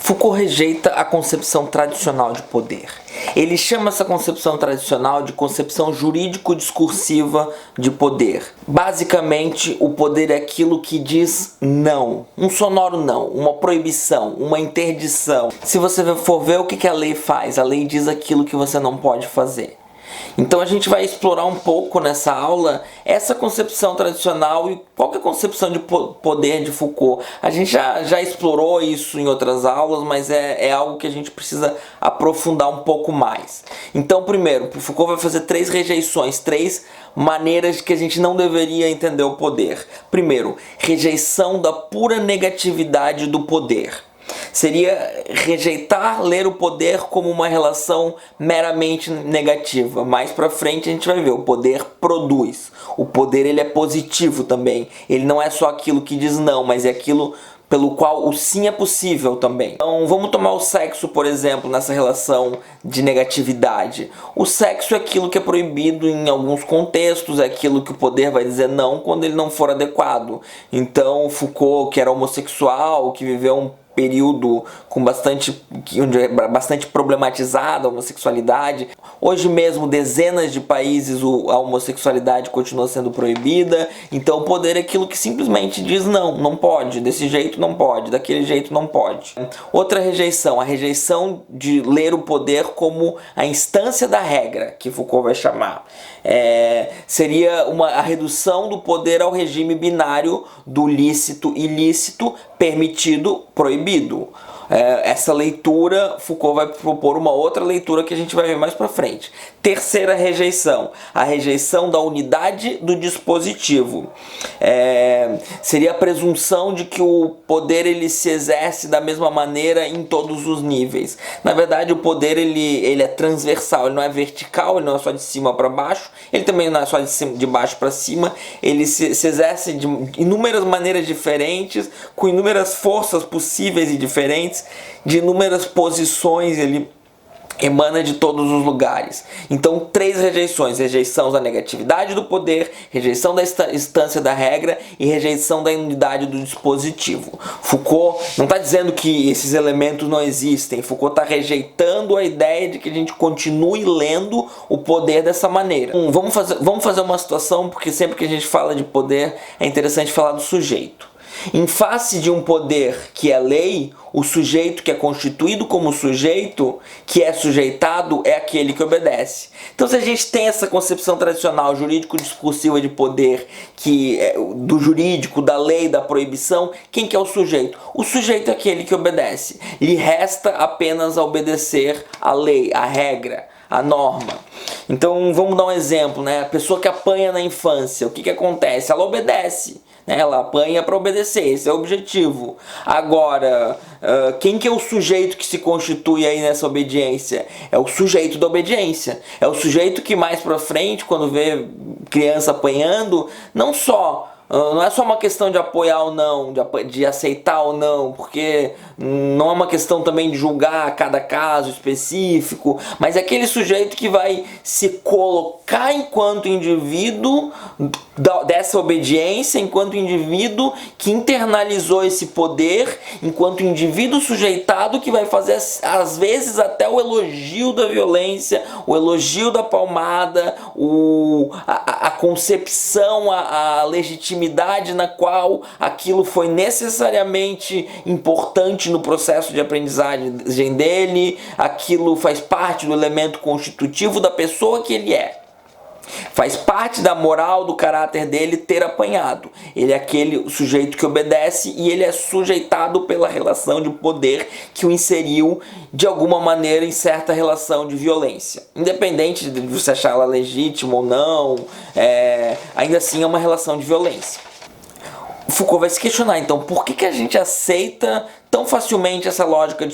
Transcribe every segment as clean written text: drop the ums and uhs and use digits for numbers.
Foucault rejeita a concepção tradicional de poder. Ele chama essa concepção tradicional de concepção jurídico-discursiva de poder. Basicamente, o poder é aquilo que diz não, um sonoro não, uma proibição, uma interdição. Se você for ver o que a lei faz, a lei diz aquilo que você não pode fazer. Então a gente vai explorar um pouco nessa aula essa concepção tradicional e qual que é a concepção de poder de Foucault. A gente já explorou isso em outras aulas, mas é algo que a gente precisa aprofundar um pouco mais. Então, primeiro, Foucault vai fazer 3 rejeições, 3 maneiras que a gente não deveria entender o poder. Primeiro, rejeição da pura negatividade do poder. Seria rejeitar ler o poder como uma relação meramente negativa. Mais pra frente a gente vai ver, o poder produz. O poder ele é positivo também. Ele não é só aquilo que diz não, mas é aquilo pelo qual o sim é possível também. Então vamos tomar o sexo, por exemplo, nessa relação de negatividade. O sexo é aquilo que é proibido em alguns contextos, é aquilo que o poder vai dizer não quando ele não for adequado. Então Foucault, que era homossexual, que viveu um período com onde é bastante problematizada a homossexualidade. Hoje mesmo, dezenas de países a homossexualidade continua sendo proibida. Então o poder é aquilo que simplesmente diz não, não pode, desse jeito não pode, daquele jeito não pode. Outra rejeição, a rejeição de ler o poder como a instância da regra, que Foucault vai chamar. Seria a redução do poder ao regime binário do lícito, ilícito, permitido, proibido. Essa leitura, Foucault vai propor uma outra leitura que a gente vai ver mais pra frente. Terceira rejeição, a rejeição da unidade do dispositivo. Seria a presunção de que o poder ele se exerce da mesma maneira em todos os níveis. Na verdade, o poder ele é transversal, ele não é vertical, ele não é só de cima para baixo, ele também não é só de baixo para cima, ele se exerce de inúmeras maneiras diferentes, com inúmeras forças possíveis e diferentes, de inúmeras posições, ele emana de todos os lugares. Então, 3 rejeições: rejeição da negatividade do poder, rejeição da instância da regra e rejeição da unidade do dispositivo. Foucault não está dizendo que esses elementos não existem. Foucault está rejeitando a ideia de que a gente continue lendo o poder dessa maneira. Vamos fazer uma situação, porque sempre que a gente fala de poder é interessante falar do sujeito. Em face de um poder que é lei, o sujeito que é constituído como sujeito, que é sujeitado, é aquele que obedece. Então, se a gente tem essa concepção tradicional jurídico-discursiva de poder, do jurídico, da lei, da proibição, quem que é o sujeito? O sujeito é aquele que obedece. Lhe resta apenas obedecer a lei, a regra, a norma. Então, vamos dar um exemplo, né? A pessoa que apanha na infância, o que acontece? Ela obedece. Ela apanha para obedecer, esse é o objetivo. Agora, quem que é o sujeito que se constitui aí nessa obediência? É o sujeito da obediência. É o sujeito que mais pra frente, quando vê criança apanhando, não é só uma questão de apoiar ou não, de aceitar ou não, porque não é uma questão também de julgar cada caso específico, mas é aquele sujeito que vai se colocar enquanto indivíduo dessa obediência, enquanto indivíduo que internalizou esse poder, enquanto indivíduo sujeitado que vai fazer às vezes até o elogio da violência, o elogio da palmada, a concepção, a legitimidade na qual aquilo foi necessariamente importante no processo de aprendizagem dele, aquilo faz parte do elemento constitutivo da pessoa que ele é. Faz parte da moral, do caráter dele ter apanhado. Ele é aquele sujeito que obedece e ele é sujeitado pela relação de poder que o inseriu de alguma maneira em certa relação de violência. Independente de você achar ela legítima ou não, ainda assim é uma relação de violência. Foucault vai se questionar, então, por que a gente aceita tão facilmente essa lógica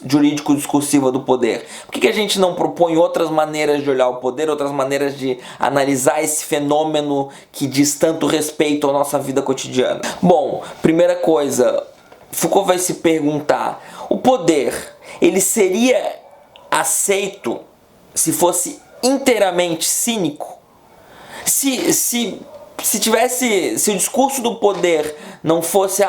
jurídico-discursiva do poder? Por que a gente não propõe outras maneiras de olhar o poder, outras maneiras de analisar esse fenômeno que diz tanto respeito à nossa vida cotidiana? Bom, primeira coisa, Foucault vai se perguntar, o poder, ele seria aceito se fosse inteiramente cínico? Se se o discurso do poder não fosse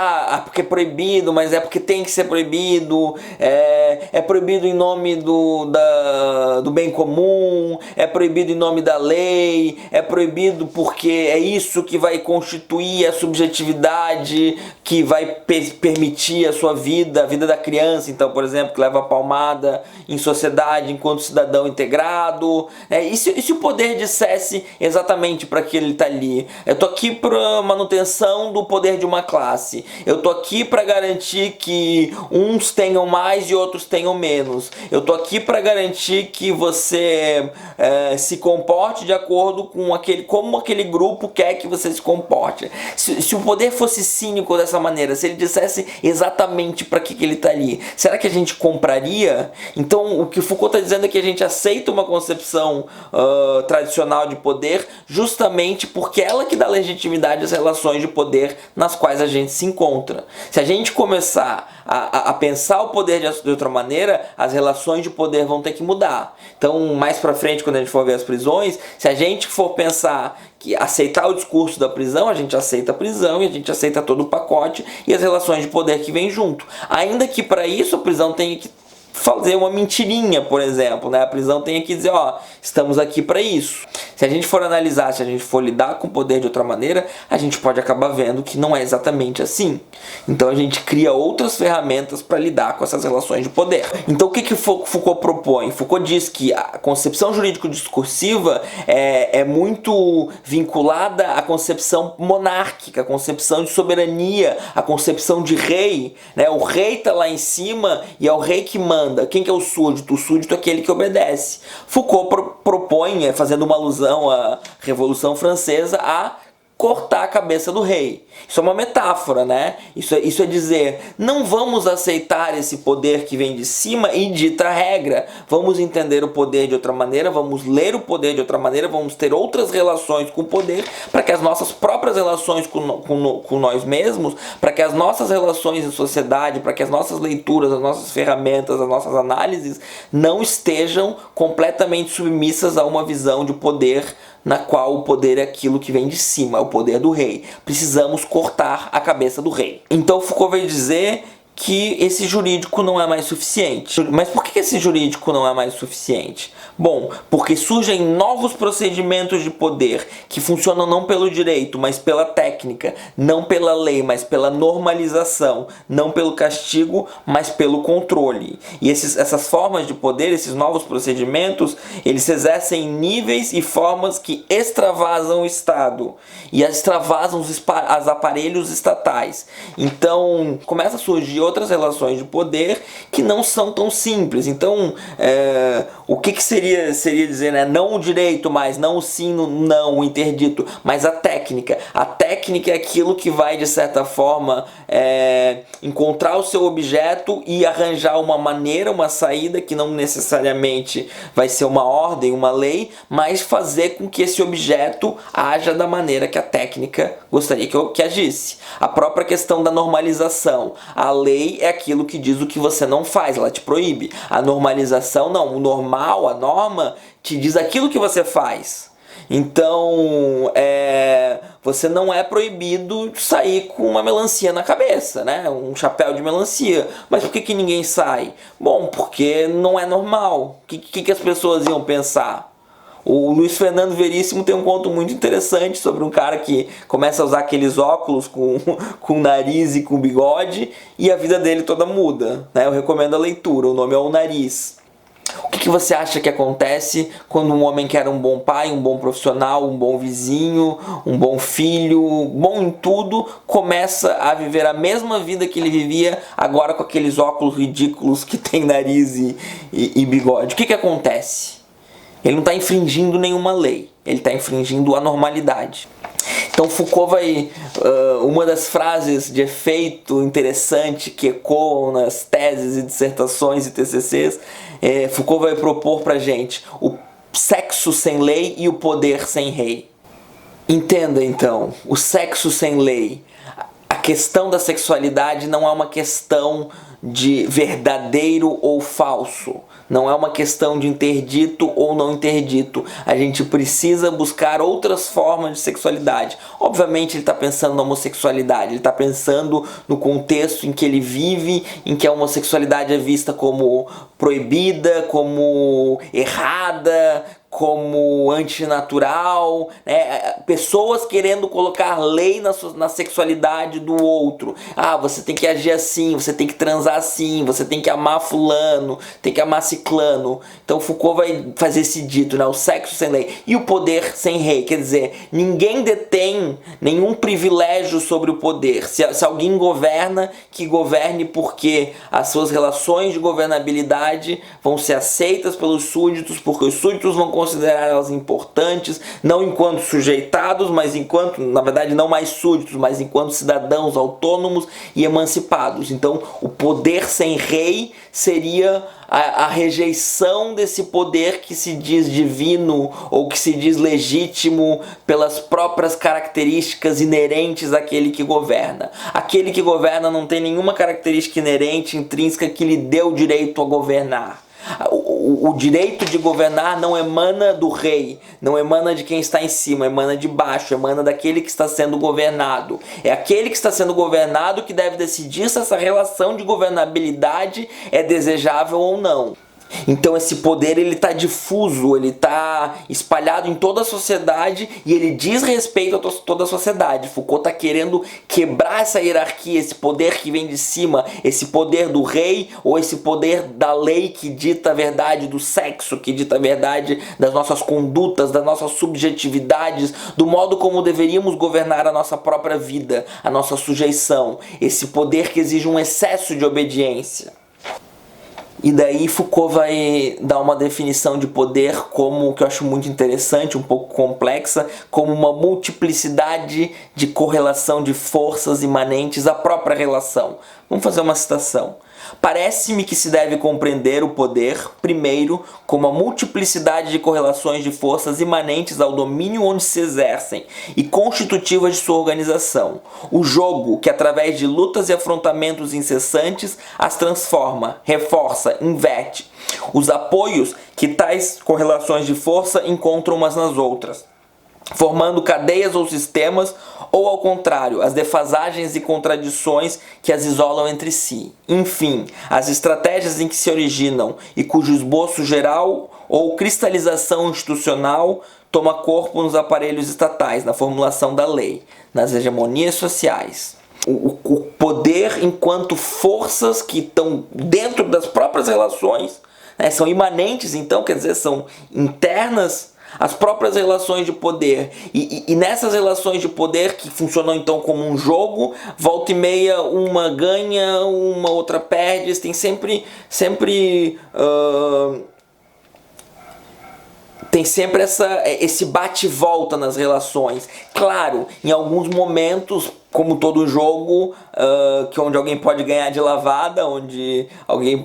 porque é proibido, mas é porque tem que ser proibido, é proibido em nome do bem comum, é proibido em nome da lei, é proibido porque é isso que vai constituir a subjetividade, que vai permitir a sua vida, a vida da criança, então, por exemplo, que leva a palmada em sociedade enquanto cidadão integrado. E se o poder dissesse exatamente para que ele está ali? Eu tô aqui para manutenção do poder de uma classe. Eu tô aqui para garantir que uns tenham mais e outros tenham menos. Eu tô aqui para garantir que você se comporte de acordo com como aquele grupo quer que você se comporte. Se o poder fosse cínico dessa maneira, se ele dissesse exatamente para que ele está ali, será que a gente compraria? Então, o que Foucault está dizendo é que a gente aceita uma concepção tradicional de poder justamente porque ela que dá legitimidade às relações de poder nas quais a gente se encontra. Se a gente começar a pensar o poder de outra maneira, as relações de poder vão ter que mudar. Então, mais pra frente, quando a gente for ver as prisões, se a gente for pensar que aceitar o discurso da prisão, a gente aceita a prisão e a gente aceita todo o pacote e as relações de poder que vem junto. Ainda que para isso a prisão tenha que fazer uma mentirinha, por exemplo, né? A prisão tem que dizer, estamos aqui para isso. Se a gente for analisar, se a gente for lidar com o poder de outra maneira, a gente pode acabar vendo que não é exatamente assim. Então a gente cria outras ferramentas para lidar com essas relações de poder. Então o que Foucault propõe? Foucault diz que a concepção jurídico-discursiva é muito vinculada à concepção monárquica, à concepção de soberania, à concepção de rei, né? O rei está lá em cima e é o rei que manda. Quem que é o súdito? O súdito é aquele que obedece. Foucault propõe, fazendo uma alusão à Revolução Francesa, a cortar a cabeça do rei. Isso é uma metáfora, né? Isso é dizer, não vamos aceitar esse poder que vem de cima e dita a regra. Vamos entender o poder de outra maneira, vamos ler o poder de outra maneira, vamos ter outras relações com o poder para que as nossas próprias relações com nós mesmos, para que as nossas relações em sociedade, para que as nossas leituras, as nossas ferramentas, as nossas análises não estejam completamente submissas a uma visão de poder na qual o poder é aquilo que vem de cima, é o poder do rei. Precisamos cortar a cabeça do rei. Então Foucault vai dizer que esse jurídico não é mais suficiente. Mas por que esse jurídico não é mais suficiente? Bom, porque surgem novos procedimentos de poder que funcionam não pelo direito, mas pela técnica, não pela lei, mas pela normalização, não pelo castigo, mas pelo controle. E essas formas de poder, esses novos procedimentos, eles se exercem em níveis e formas que extravasam o Estado e extravasam os aparelhos estatais. Então, começa a surgir outras relações de poder que não são tão simples. Então, o que seria dizer, né? Não o direito mais, não o sim, não o interdito, mas a técnica. A técnica é aquilo que vai, de certa forma, encontrar o seu objeto e arranjar uma maneira, uma saída que não necessariamente vai ser uma ordem, uma lei, mas fazer com que esse objeto haja da maneira que a técnica gostaria que agisse. A própria questão da normalização. A lei é aquilo que diz o que você não faz, ela te proíbe. A normalização não, o normal, a norma, te diz aquilo que você faz. Então, você não é proibido de sair com uma melancia na cabeça, né? Um chapéu de melancia. Mas por que ninguém sai? Bom, porque não é normal. O que as pessoas iam pensar? O Luiz Fernando Veríssimo tem um conto muito interessante sobre um cara que começa a usar aqueles óculos com nariz e com bigode e a vida dele toda muda, né? Eu recomendo a leitura, o nome é O Nariz. O que você acha que acontece quando um homem que era um bom pai, um bom profissional, um bom vizinho, um bom filho, bom em tudo, começa a viver a mesma vida que ele vivia agora com aqueles óculos ridículos que tem nariz e bigode? O que acontece? Ele não está infringindo nenhuma lei, ele está infringindo a normalidade. Então Foucault vai, uma das frases de efeito interessante que ecoam nas teses e dissertações e TCCs, Foucault vai propor pra gente o sexo sem lei e o poder sem rei. Entenda então, o sexo sem lei. A questão da sexualidade não é uma questão de verdadeiro ou falso. Não é uma questão de interdito ou não interdito. A gente precisa buscar outras formas de sexualidade. Obviamente ele está pensando na homossexualidade, ele está pensando no contexto em que ele vive, em que a homossexualidade é vista como proibida, como errada, como antinatural, né? Pessoas querendo colocar lei na sexualidade do outro. Ah, você tem que agir assim, você tem que transar assim, você tem que amar fulano, tem que amar ciclano. Então Foucault vai fazer esse dito, né? O sexo sem lei e o poder sem rei. Quer dizer, ninguém detém nenhum privilégio sobre o poder. Se alguém governa, que governe porque as suas relações de governabilidade vão ser aceitas pelos súditos, porque os súditos vão considerar elas importantes, não enquanto sujeitados, mas enquanto, na verdade, não mais súditos, mas enquanto cidadãos autônomos e emancipados. Então, o poder sem rei seria a rejeição desse poder que se diz divino ou que se diz legítimo pelas próprias características inerentes àquele que governa. Aquele que governa não tem nenhuma característica inerente, intrínseca, que lhe dê o direito a governar. O direito de governar não emana do rei, não emana de quem está em cima, emana de baixo, emana daquele que está sendo governado. É aquele que está sendo governado que deve decidir se essa relação de governabilidade é desejável ou não. Então esse poder ele está difuso, ele está espalhado em toda a sociedade e ele diz respeito a toda a sociedade. Foucault está querendo quebrar essa hierarquia, esse poder que vem de cima, esse poder do rei ou esse poder da lei que dita a verdade do sexo, que dita a verdade das nossas condutas, das nossas subjetividades, do modo como deveríamos governar a nossa própria vida, a nossa sujeição. Esse poder que exige um excesso de obediência. E daí Foucault vai dar uma definição de poder como, que eu acho muito interessante, um pouco complexa, como uma multiplicidade de correlação de forças imanentes à própria relação. Vamos fazer uma citação. Parece-me que se deve compreender o poder, primeiro, como a multiplicidade de correlações de forças imanentes ao domínio onde se exercem e constitutivas de sua organização. O jogo que, através de lutas e afrontamentos incessantes, as transforma, reforça, inverte. Os apoios que tais correlações de força encontram umas nas outras, formando cadeias ou sistemas, ou ao contrário, as defasagens e contradições que as isolam entre si. Enfim, as estratégias em que se originam e cujo esboço geral ou cristalização institucional toma corpo nos aparelhos estatais, na formulação da lei, nas hegemonias sociais. O poder enquanto forças que estão dentro das próprias relações, né, são imanentes, então, quer dizer, são internas as próprias relações de poder, e nessas relações de poder que funcionam então como um jogo, volta e meia uma ganha, uma outra perde, tem sempre esse bate e volta nas relações. Claro, em alguns momentos, como todo jogo, onde alguém pode ganhar de lavada, onde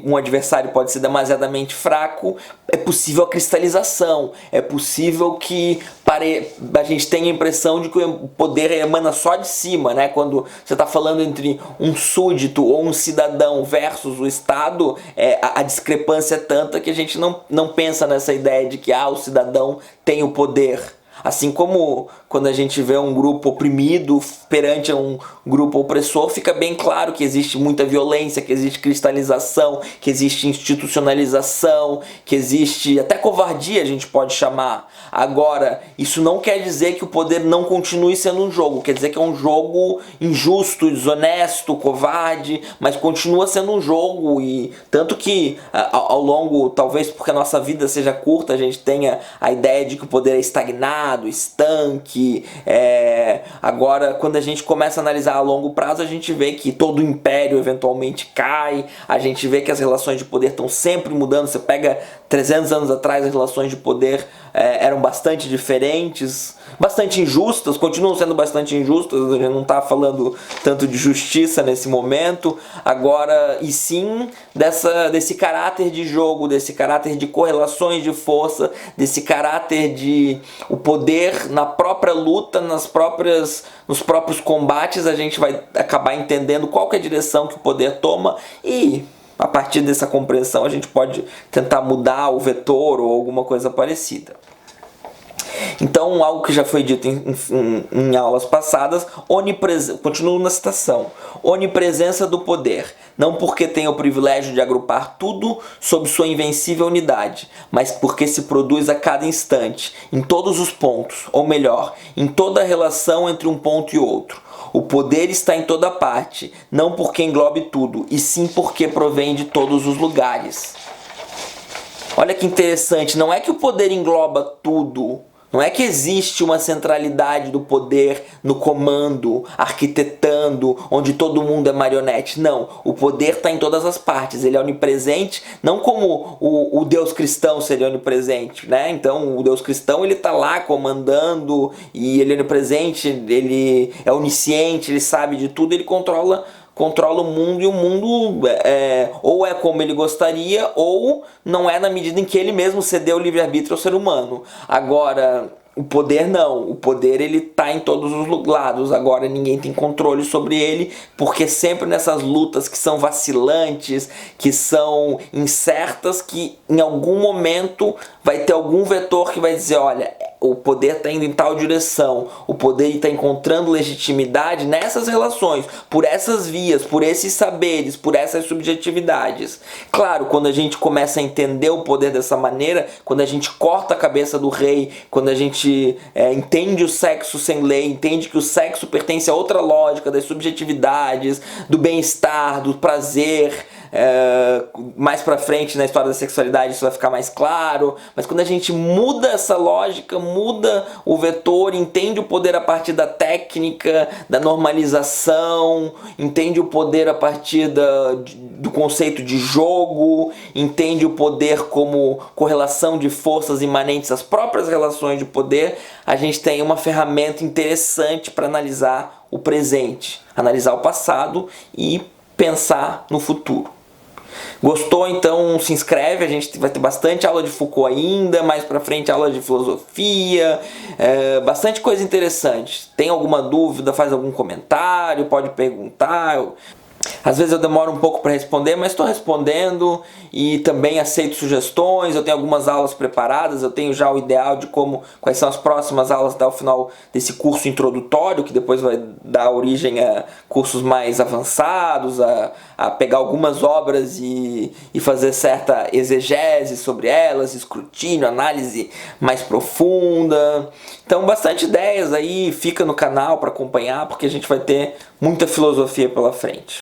um adversário pode ser demasiadamente fraco, é possível a cristalização, é possível que a gente tenha a impressão de que o poder emana só de cima, né? Quando você está falando entre um súdito ou um cidadão versus o Estado, a discrepância é tanta que a gente não pensa nessa ideia de que o cidadão tem o poder. Assim como quando a gente vê um grupo oprimido perante um grupo opressor, fica bem claro que existe muita violência, que existe cristalização, que existe institucionalização, que existe até covardia, a gente pode chamar. Agora, isso não quer dizer que o poder não continue sendo um jogo, quer dizer que é um jogo injusto, desonesto, covarde, mas continua sendo um jogo, e tanto que ao longo, talvez porque a nossa vida seja curta, a gente tenha a ideia de que o poder é estagnado, estanque. Agora, quando a gente começa a analisar a longo prazo, a gente vê que todo o império eventualmente cai, a gente vê que as relações de poder estão sempre mudando. Você pega 300 anos atrás, as relações de poder eram bastante diferentes, bastante injustas, continuam sendo bastante injustas, a gente não está falando tanto de justiça nesse momento, agora, e sim desse caráter de jogo, desse caráter de correlações de força, desse caráter de o poder poder na própria luta, nos próprios combates, a gente vai acabar entendendo qual que é a direção que o poder toma e a partir dessa compreensão a gente pode tentar mudar o vetor ou alguma coisa parecida. Então, algo que já foi dito em aulas passadas, continuo na citação, onipresença do poder, não porque tem o privilégio de agrupar tudo sob sua invencível unidade, mas porque se produz a cada instante, em todos os pontos, ou melhor, em toda a relação entre um ponto e outro. O poder está em toda parte, não porque englobe tudo, e sim porque provém de todos os lugares. Olha que interessante, não é que o poder engloba tudo, não é que existe uma centralidade do poder no comando, arquitetando, onde todo mundo é marionete. Não, o poder está em todas as partes, ele é onipresente, não como o Deus cristão seria onipresente, né? Então o Deus cristão ele está lá comandando e ele é onipresente, ele é onisciente, ele sabe de tudo, ele controla o mundo e o mundo ou é como ele gostaria ou não é na medida em que ele mesmo cedeu o livre-arbítrio ao ser humano. Agora, o poder não, o poder ele tá em todos os lados, agora ninguém tem controle sobre ele, porque sempre nessas lutas que são vacilantes, que são incertas, que em algum momento vai ter algum vetor que vai dizer, olha, o poder está indo em tal direção, o poder está encontrando legitimidade nessas relações, por essas vias, por esses saberes, por essas subjetividades. Claro, quando a gente começa a entender o poder dessa maneira, quando a gente corta a cabeça do rei, quando a gente entende o sexo sem lei, entende que o sexo pertence a outra lógica das subjetividades, do bem-estar, do prazer, mais pra frente na história da sexualidade isso vai ficar mais claro, mas quando a gente muda essa lógica, muda o vetor, entende o poder a partir da técnica, da normalização, entende o poder a partir do conceito de jogo, entende o poder como correlação de forças imanentes às próprias relações de poder, a gente tem uma ferramenta interessante para analisar o presente, analisar o passado e pensar no futuro. Gostou? Então se inscreve, a gente vai ter bastante aula de Foucault ainda, mais pra frente aula de filosofia, bastante coisa interessante. Tem alguma dúvida, faz algum comentário, pode perguntar. Às vezes eu demoro um pouco para responder, mas estou respondendo e também aceito sugestões. Eu tenho algumas aulas preparadas, eu tenho já o ideal de quais são as próximas aulas até o final desse curso introdutório, que depois vai dar origem a cursos mais avançados, a pegar algumas obras e fazer certa exegese sobre elas, escrutínio, análise mais profunda. Então bastante ideias aí, fica no canal para acompanhar, porque a gente vai ter muita filosofia pela frente.